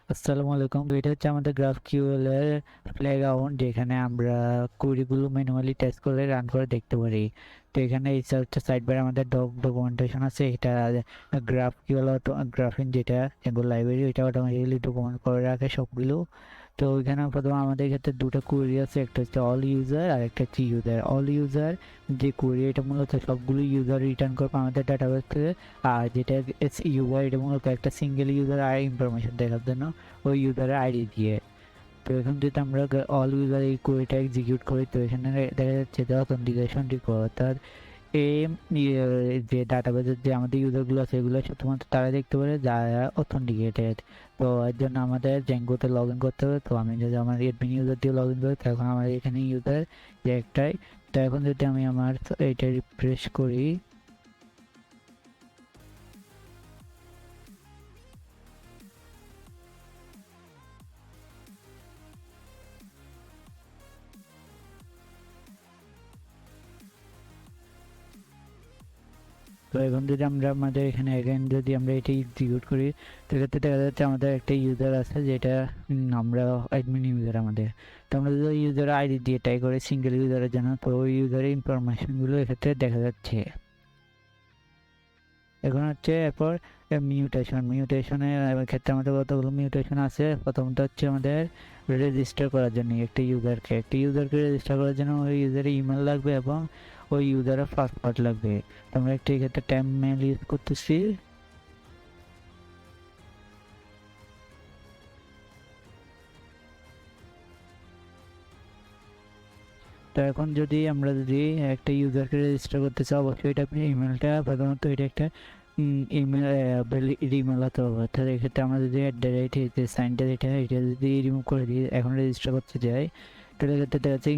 আসসালামু আলাইকুম। এটা হচ্ছে আমাদের GraphQL এর প্লেগ্রাউন্ড, যেখানে আমরা কোয়েরিগুলো ম্যানুয়ালি টেস্ট করে রান করে দেখতে পারি। তো এখানে এই হচ্ছে সাইড বারে আমাদের ডকুমেন্টেশন আছে। এটা GraphQL গ্রাফিন যেটা Django লাইব্রেরি, এটা অটোমেটিক্যালি ডকুমেন্ট করে রাখে সবগুলো। তো ওইখানে প্রথমে আমাদের ক্ষেত্রে দুটো কোয়েরি আছে, একটা হচ্ছে অল ইউজার আর একটা হচ্ছে ইউজার। অল ইউজার যে কোয়েরি, এটা মূলত সবগুলো ইউজার রিটার্ন করবে আমাদের ডাটাবেস থেকে। আর যেটা ইউআই, এটা মূলত একটা সিঙ্গেল ইউজার আর ইনফরমেশন দেখার জন্য ওই ইউজারের আইডি দিয়ে। তো এখন যদি আমরা অল ইউজার এই কোয়েরিটা এক্সিকিউট করি, তো এখানে দেখা যাচ্ছে যে অথেন্টিকেশন রিকোয়ার্ড, অর্থাৎ এই যে ডাটাবেসের যে আমাদের ইউজারগুলো আছে, এগুলো শুধুমাত্র তারা দেখতে পারে যারা অথেন্টিকেটেড। তো এর জন্য আমাদের জ্যাঙ্গোতে লগ ইন করতে হবে। তো আমি যদি আমার এডমিন ইউজার দিয়ে লগ ইন করি, তখন আমার এখানে ইউজার যে একটাই। তো এখন যদি আমি আমার এটা রিফ্রেশ করি, তো এখন যদি আমরা আমাদের এখানে এগেন যদি আমরা এটা এক্সিকিউট করি, তো এক্ষেত্রে দেখা যাচ্ছে আমাদের একটা ইউজার আছে যেটা আমরা অ্যাডমিন ইউজার আমাদের। তো আমরা যদি ইউজার আইডি দিয়ে ট্রাই করি সিঙ্গেল ইউজারের জন্য, তো ওই ইউজারের ইনফরমেশনগুলো এক্ষেত্রে দেখা যাচ্ছে। এখন হচ্ছে এরপর মিউটেশনের ক্ষেত্রে আমাদের কতগুলো মিউটেশন আছে। প্রথমত হচ্ছে আমাদের রেজিস্টার করার জন্য একটা ইউজারকে রেজিস্টার করার জন্য ওই ইউজারের ইমেল লাগবে এবং ওই ইউজারের পাসওয়ার্ড লাগবে। তো আমরা একটা এক্ষেত্রে ট্যাব মেল ইউজ করতেছি। তো এখন যদি আমরা একটা ইউজারকে রেজিস্টার করতে চাই, অবশ্যই এটা ইমেলটা প্রথমত এটা একটা ইমেল ইমেল হতে হবে। অর্থাৎ এক্ষেত্রে আমরা যদি যে সাইনটা এটা যদি রিমুভ করে দিই, এখন রেজিস্টার করতে যাই, তাহলে ক্ষেত্রে দেখা যাচ্ছে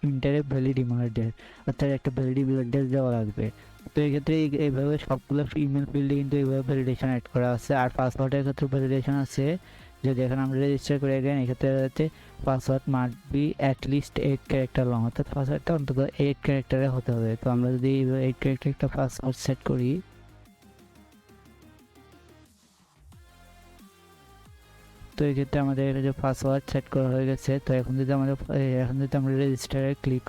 ইন্টারেপ ভ্যালিড ইমেল অ্যাড্রেস, অর্থাৎ একটা ভ্যালিড ইমেল অ্যাড্রেস দেওয়া লাগবে। তো এক্ষেত্রে এইভাবে সবগুলো ইমেল ফিল্ডে কিন্তু এইভাবে ভ্যালিডেশন অ্যাড করা আছে। আর পাসওয়ার্ডের ক্ষেত্রে ভ্যালিডেশন আছে। যদি এখন আমরা রেজিস্টার করে গেন, এক্ষেত্রে হচ্ছে password must be at least 8 character long, অর্থাৎ পাসওয়ার্ডটা অন্তত 8 ক্যারেক্টারে হতে হবে। তো আমরা যদি 8 ক্যারেক্টার একটা পাসওয়ার্ড সেট করি, তো এই ক্ষেত্রে আমাদের যে পাসওয়ার্ড সেট করা হয়ে গেছে। তো এখন যদি আমরা রেজিস্টারে ক্লিক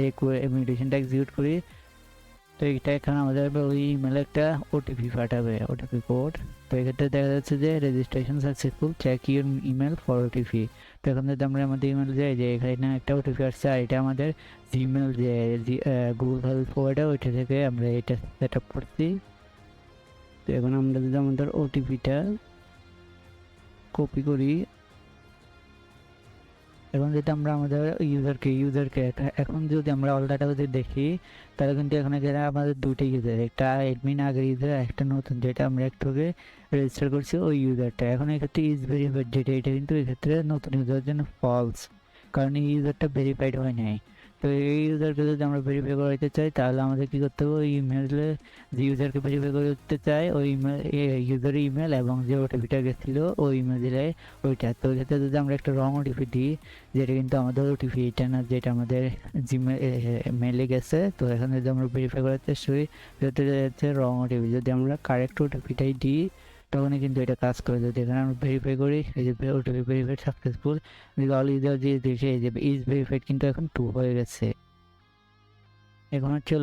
এই মিউটেশনটা এক্সিকিউট করি, তো এইটা এখানে আমাদের ওই ইমেলে একটা ওটিপি পাঠাবে, ওটিপি কোড। তো এক্ষেত্রে দেখা যাচ্ছে যে registration successful, check your email for OTP. তো এখন যদি আমরা আমাদের ইমেল যাই, যে এখানে একটা ওটিপি আসছে, আর এটা আমাদের জিমেল যে গুগল হেলথ প্রোভাইডার, ওইটা থেকে আমরা এটা সেট আপ করছি। তো এখন আমরা যদি আমাদের ওটিপিটা কপি করি, এখন যদি আমরা আমাদের ইউজারকে এখন যদি আমরা অল ডাটাবেসে দেখি, তাহলে কিন্তু এখানে যারা আমাদের দুটো ইউজার, একটা অ্যাডমিন আগের ইউজার, একটা নতুন যেটা আমরা একটু আগে রেজিস্টার করছি ওই ইউজারটা। এখন এক্ষেত্রে ইজ ভেরিফাইড যেটা, এটা কিন্তু এক্ষেত্রে নতুন ইউজারের জন্য ফলস, কারণ এই ইউজারটা ভেরিফাইড হয় নাই। তো এই ইউজারকে যদি আমরা ভেরিফাই করাতে চাই, তাহলে আমাদের কি করতে হবে, ওই ইমেলে যে ইউজারকে ভেরিফাই করতে চাই ওই ইমেল, ইউজারের ইমেল এবং যে ওটিপিটা গেছিলো ওই ইমেল দিলে ওইটা। তো এক্ষেত্রে যদি আমরা একটা রং ওটিপি দিই, যেটা কিন্তু আমাদের ওটিপি এটা না, যেটা আমাদের মেলে গেছে, তো এখানে যদি আমরা ভেরিফাই করার চেষ্টা করি, যেটা হচ্ছে রং ওটিপি। যদি আমরা কারেক্ট ওটিপিটাই দিই, তখনই কিন্তু এটা কাজ করে। যদি এখানে আমরা ভেরিফাই করি, এই যে OTP verified successful, all user দিয়ে দিয়েছে, এই যে ইজ ভেরিফাইড কিন্তু এখন 2 হয়ে গেছে। এখন হচ্ছে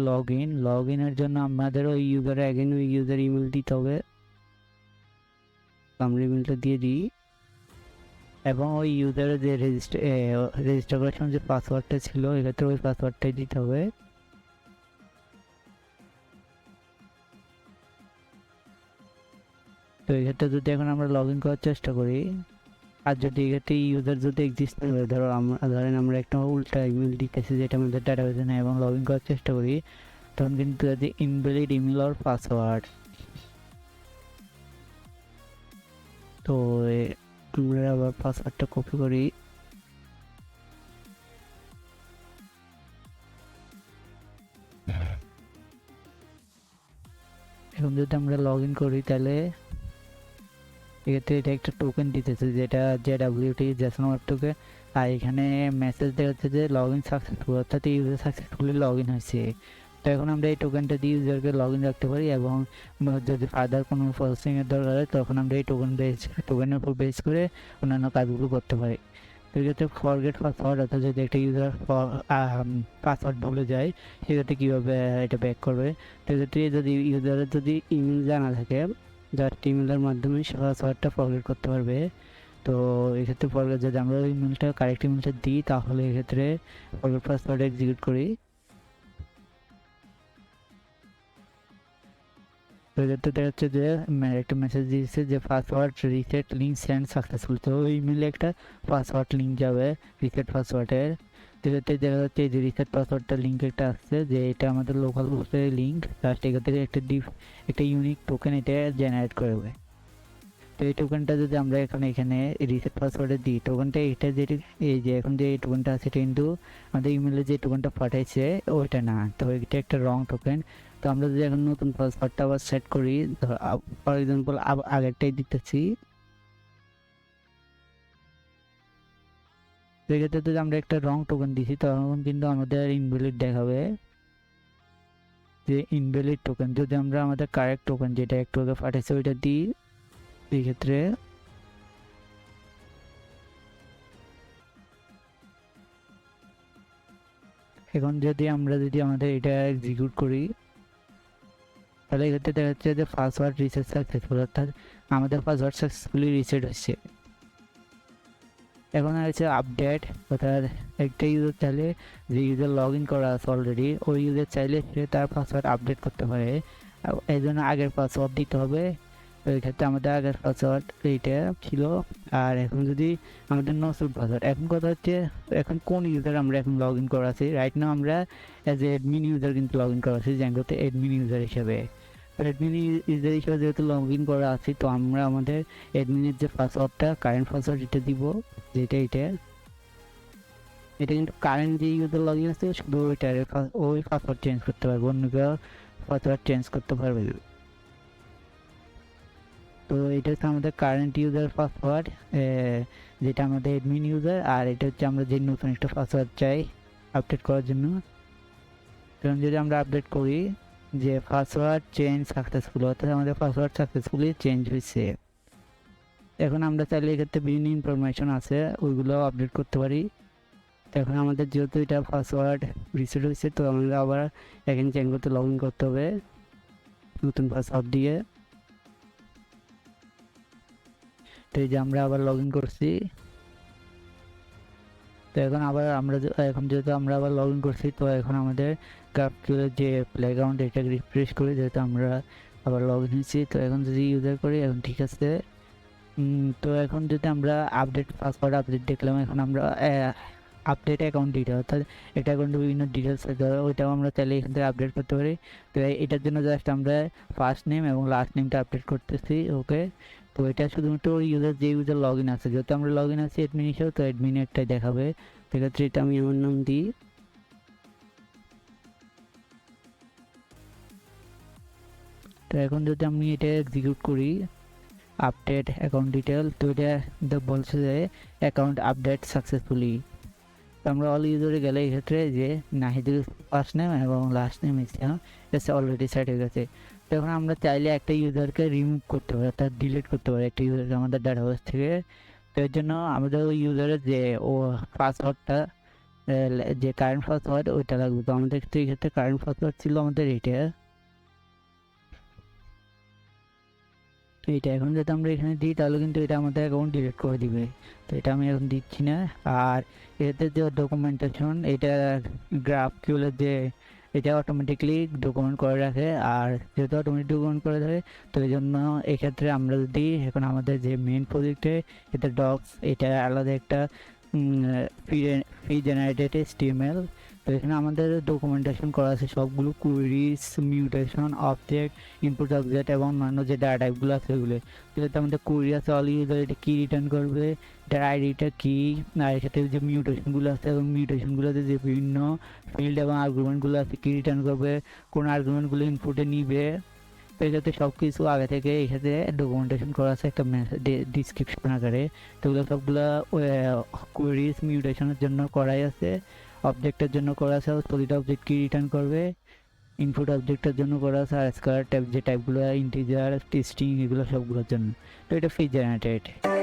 লগ ইনের জন্য আমাদের ওই ইউজারে অ্যাগেন ওই ইউজার ইমেল দিতে হবে। আমরা ইমেলটা দিয়ে দিই এবং ওই ইউজারের যে রেজিস্টার করার সময় যে পাসওয়ার্ডটা ছিল, এক্ষেত্রে ওই পাসওয়ার্ডটাই দিতে হবে। তো এক্ষেত্রে যদি এখন আমরা লগ ইন করার চেষ্টা করি, আর যদি এক্ষেত্রে ইউজার যদি এক্সিস্ট করে, ধরেন আমরা একটা উল্টা ইমেল দিতেছি যেটা আমাদের ডাটাবেসে নেই, এবং লগ ইন করার চেষ্টা করি, তখন কিন্তু যদি ইনভ্যালিড ইমেল অর পাসওয়ার্ড, তো আমরা আবার পাসওয়ার্ডটা কপি করি। এখন যদি আমরা লগ ইন করি, তাহলে এক্ষেত্রে এটা একটা টোকেন দিতেছে, যেটা JWT জেসন ওয়েব টোকেন। আর এখানে মেসেজ দেখাচ্ছে যে লগ ইন সাকসেসফুল, অর্থাৎ ইউজার সাকসেসফুলি লগ ইন হয়েছে। তো এখন আমরা এই টোকেনটা দিয়ে ইউজারকে লগ ইন রাখতে পারি, এবং যদি ফার্দার কোনো প্রসেসিং এর দরকার হয় তখন আমরা এই টোকেনের উপর বেস করে অন্যান্য কাজগুলো করতে পারি। তো এক্ষেত্রে ফরগেট পাসওয়ার্ড, অর্থাৎ যদি একটা ইউজার পাসওয়ার্ড ভুলে যায় সেক্ষেত্রে কীভাবে এটা ব্যাক করবে। তো এক্ষেত্রে যদি ইউজারের যদি ইমেল জানা থাকে, জাস্ট ইমেলের মাধ্যমে সে পাসওয়ার্ডটা ফরগেট করতে পারবে। তো এক্ষেত্রে ফরগেট যদি আমরা ওই ইমেলটা কারেক্ট ইমেলটা দিই তাহলে এক্ষেত্রে ফরগেট পাসওয়ার্ড এক্সিকিউট করি। তো এক্ষেত্রে দেখা যাচ্ছে যে একটা মেসেজ দিয়েছে যে password reset link send successful. তো ওই ইমেলে একটা পাসওয়ার্ড লিঙ্ক যাবে রিসেট পাসওয়ার্ডের। সেক্ষেত্রে দেখা যাচ্ছে যে রিসেট পাসওয়ার্ডটা লিঙ্ক একটা আসছে যে এটা আমাদের লোকাল হোস্টের লিঙ্ক, জাস্ট এখান থেকে একটা ইউনিক টোকেন এটা জেনারেট করবে। তো এই টোকেনটা যদি আমরা এখানে রিসেট পাসওয়ার্ডে দিই, টোকেনটা এটা যেটি এই যে এখন যে টোকেনটা আছে এটা কিন্তু আমাদের ইমেলে যে টোকেনটা পাঠাইছে ওইটা না, তো এটা একটা রং টোকেন। তো আমরা যদি এখন নতুন পাসওয়ার্ডটা আবার সেট করি, ফর এক্সাম্পল আগেরটাই দিতেছি, সেক্ষেত্রে যদি আমরা একটা রং টোকেন দিছি তখন কিন্তু আমাদের ইনভ্যালিড দেখাবে যে ইনভ্যালিড টোকেন। যদি আমরা আমাদের কারেক্ট টোকেন যেটা একটু আগে পাঠাইছে ওইটা দিই, এই ক্ষেত্রে এখন যদি আমাদের এটা এক্সিকিউট করি তাহলে এক্ষেত্রে দেখা যাচ্ছে যে পাসওয়ার্ড রিসেট সাকসেসফুল, অর্থাৎ আমাদের পাসওয়ার্ড সাকসেসফুলি রিসেট হচ্ছে। এখন আছে আপডেট, অর্থাৎ একটা ইউজার চাইলে যে ইউজার লগ ইন করা আছে অলরেডি ওই ইউজার চাইলে সে তার পাসওয়ার্ড আপডেট করতে পারে, এই জন্য আগের পাসওয়ার্ড দিতে হবে। ওই ক্ষেত্রে আমাদের আগের পাসওয়ার্ড এইটা ছিল, আর এখন যদি আমাদের নতুন পাসওয়ার্ড, এখন কথা হচ্ছে এখন কোন ইউজার আমরা এখন লগ ইন করা আছি। রাইট নাও আমরা অ্যাজ এ অ্যাডমিন ইউজার কিন্তু লগ ইন করা আছি জ্যাঙ্গোতে অ্যাডমিন ইউজার হিসেবে। অ্যাডমিন ইউজার হিসেবে যেহেতু লগ ইন করা আছি তো আমরা আমাদের অ্যাডমিনের যে পাসওয়ার্ডটা কারেন্ট পাসওয়ার্ড এটা দিব, যেটা এটা কিন্তু কারেন্ট যে ইউজার লগ ইন আছে শুধু ওই পাসওয়ার্ড চেঞ্জ করতে পারবে, অন্য কেউ পাসওয়ার্ড চেঞ্জ করতে পারবে। তো এটা হচ্ছে আমাদের কারেন্ট ইউজার পাসওয়ার্ড, যেটা আমাদের অ্যাডমিন ইউজার, আর এটা হচ্ছে আমরা যে নতুন একটা পাসওয়ার্ড চাই আপডেট করার জন্য। কারণ যদি আমরা আপডেট করি যে পাসওয়ার্ড চেঞ্জ সাকসেসফুল, অর্থাৎ আমাদের পাসওয়ার্ড সাকসেসফুলি চেঞ্জ হয়েছে। এখন আমরা চাইলে এক্ষেত্রে বিভিন্ন ইনফরমেশন আছে ওইগুলো আপডেট করতে পারি। তো এখন আমাদের যেহেতু এটা পাসওয়ার্ড রিসেট হয়েছে তো আমরা আবার এখানে জ্যাঙ্গোতে লগ ইন করতে হবে নতুন পাসওয়ার্ড দিয়ে। তো এই যে আমরা আবার লগ ইন করছি, তো এখন যেহেতু আমরা আবার লগ ইন করছি তো এখন আমাদের GraphQL যে প্লেগ্রাউন্ড এটা রিফ্রেশ করে যেহেতু আমরা আবার লগ ইন হয়েছি। তো এখন যদি ইউজার করি এখন ঠিক আছে। তো এখন যদি আমরা আপডেট পাসওয়ার্ড আপডেট দেখলাম, এখন আমরা আপডেট অ্যাকাউন্ট ডিটেল, অর্থাৎ এটা অ্যাকাউন্টে বিভিন্ন ডিটেলস ওইটাও আমরা চাইলে এখান থেকে আপডেট করতে পারি। তো এটার জন্য জাস্ট আমরা ফার্স্ট নেম এবং লাস্ট নেমটা আপডেট করতেছি। ওকে, তো এটা শুধুমাত্র যে ইউজার লগ ইন আছে, যেহেতু আমরা লগ ইন আছি অ্যাডমিন হিসেবে তো অ্যাডমিন একটাই দেখাবে। সেক্ষেত্রে এটা আমি আমার নাম দিই। তো এখন যদি আমি এটা এক্সিকিউট করি আপডেট অ্যাকাউন্ট ডিটেল, তো এটা বলছে যে অ্যাকাউন্ট আপডেট সাকসেসফুলি। তো আমরা অল ইউজারে গেলে এক্ষেত্রে যে নাহিদের ফার্স্ট নেম এবং লাস্ট নেম এসে অলরেডি সেট হয়ে গেছে। তো এখন আমরা চাইলে একটা ইউজারকে রিমুভ করতে পারি, অর্থাৎ ডিলিট করতে পারি একটা ইউজারকে আমাদের ডাটাবেস থেকে। তো এর জন্য আমাদের ওই ইউজারের যে পাসওয়ার্ডটা যে কারেন্ট পাসওয়ার্ড ওইটা লাগবে। তো আমাদের ক্ষেত্রে কারেন্ট পাসওয়ার্ড ছিল আমাদের এইটা এখন যদি আমরা এখানে দিই তাহলে কিন্তু এটা আমাদের অ্যাকাউন্ট ডিলিট করে দিবে। তো এটা আমি এখন দিচ্ছি না। আর এতে যে ডকুমেন্টেশন এটা GraphQL যে এটা অটোমেটিকলি ডকুমেন্ট করে রাখে, আর যেহেতু অটোমেটিক ডকুমেন্ট করে রাখে তো এই জন্য এক্ষেত্রে আমরা যদি এখন আমাদের যে মেইন প্রজেক্টে এটা ডক্স এটা আলাদা একটা ফ্রি জেনারেটেড HTML। তো এখানে আমাদের ডকুমেন্টেশন করা আছে সবগুলো কুয়েরিজ, মিউটেশন, অবজেক্ট, ইনপুট অবজেক্ট এবং অন্যান্য যে ডাটা টাইপগুলো আছে ওগুলো। যেহেতু আমাদের কুয়েরি আছে অল ইউজার এটা কী রিটার্ন করবে, এটার আইডিটা কী, আর এর সাথে যে মিউটেশনগুলো আছে এবং মিউটেশনগুলোতে যে বিভিন্ন ফিল্ড এবং আর্গুমেন্টগুলো আছে কী রিটার্ন করবে, কোন আর্গুমেন্টগুলো ইনপুটে নিবে। তো এটাতে সব কিছু আগে থেকে এখানে ডকুমেন্টেশন করা আছে একটা ডিসক্রিপশন আকারে। তো ওগুলো সবগুলো কোয়েরিজ মিউটেশনের জন্য করাই আছে, অবজেক্টের জন্য করা আছে প্রতিটা অবজেক্ট কি রিটার্ন করবে, ইনপুট অবজেক্টের জন্য করা আছে, আর স্কয়ার টাইপ যে টাইপগুলো ইন্টিজার, স্ট্রিং, এগুলো সবগুলোর জন্য। তো এটা ফ্রি জেনারেটেড।